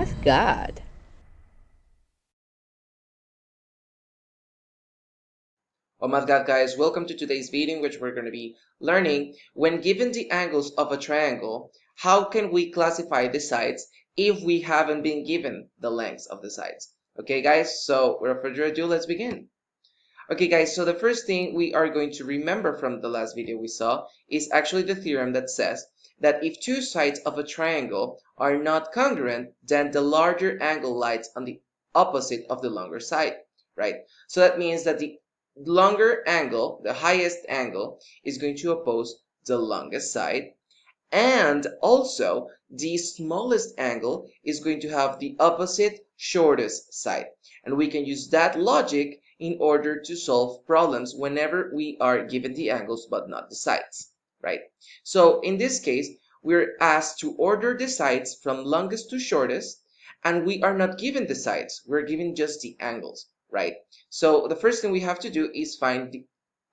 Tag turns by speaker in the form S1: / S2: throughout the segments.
S1: ohmathgad.
S2: Oh my god, guys, welcome to today's video in which we're going to be learning when given the angles of a triangle, how can we classify the sides if we haven't been given the lengths of the sides. Okay guys, so without further ado, let's begin. Okay guys, so the first thing we are going to remember from the last video we saw is actually the theorem that says that if two sides of a triangle are not congruent, then the larger angle lies on the opposite of the longer side, right? So that means that the longer angle, the highest angle, is going to oppose the longest side, and also the smallest angle is going to have the opposite shortest side. And we can use that logic in order to solve problems whenever we are given the angles but not the sides, right? So in this case, we're asked to order the sides from longest to shortest, and we are not given the sides, we're given just the angles, right? So the first thing we have to do is find the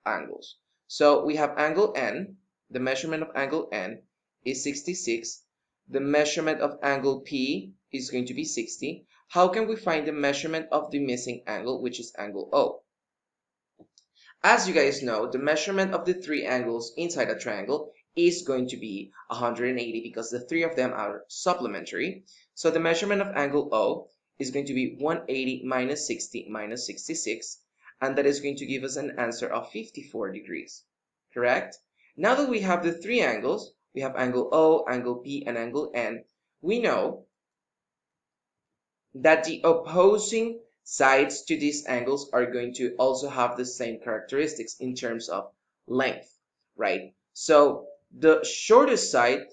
S2: angles. So we have angle N, the measurement of angle N is 66. The measurement of angle P is going to be 60. How can we find the measurement of the missing angle, which is angle O? As you guys know, the measurement of the three angles inside a triangle is going to be 180 because the three of them are supplementary. So the measurement of angle O is going to be 180 minus 60 minus 66, and that is going to give us an answer of 54 degrees, correct? Now that we have the three angles, we have angle O, angle P, and angle N, we know that the opposing sides to these angles are going to also have the same characteristics in terms of length, right? So the shortest side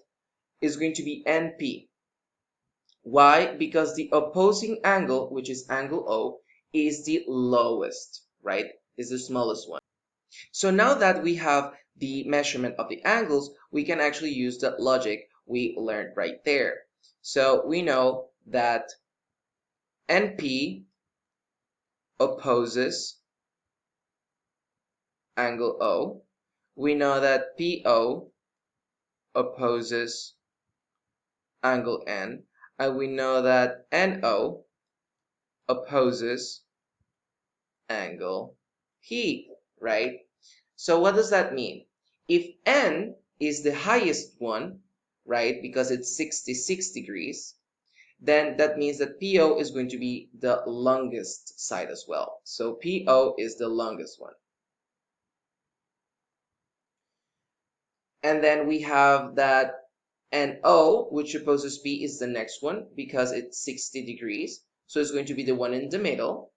S2: is going to be NP. Why? Because the opposing angle, which is angle O, is the lowest, right? Is the smallest one. So now that we have the measurement of the angles, we can actually use that logic we learned right there. So we know that NP opposes angle O. We know that PO opposes angle N. And we know that NO opposes angle P, right? So what does that mean? If N is the highest one, right, because it's 66 degrees, then that means that PO is going to be the longest side as well. So PO is the longest one. And then we have that NO, which opposes P, is the next one because it's 60 degrees. So it's going to be the one in the middle,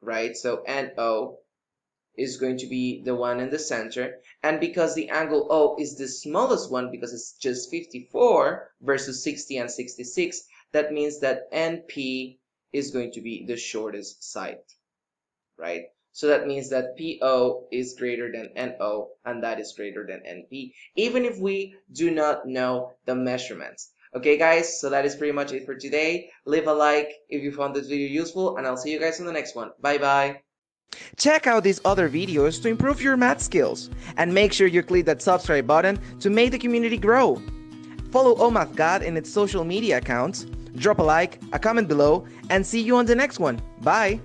S2: right? So NO is going to be the one in the center. And because the angle O is the smallest one because it's just 54 versus 60 and 66, that means that NP is going to be the shortest side, right? So that means that PO is greater than NO, and that is greater than NP, even if we do not know the measurements. Okay guys, so that is pretty much it for today. Leave a like if you found this video useful, and I'll see you guys in the next one. Bye bye.
S3: Check out these other videos to improve your math skills, and make sure you click that subscribe button to make the community grow. Follow ohmathgad in its social media accounts, drop a like, a comment below, and see you on the next one. Bye!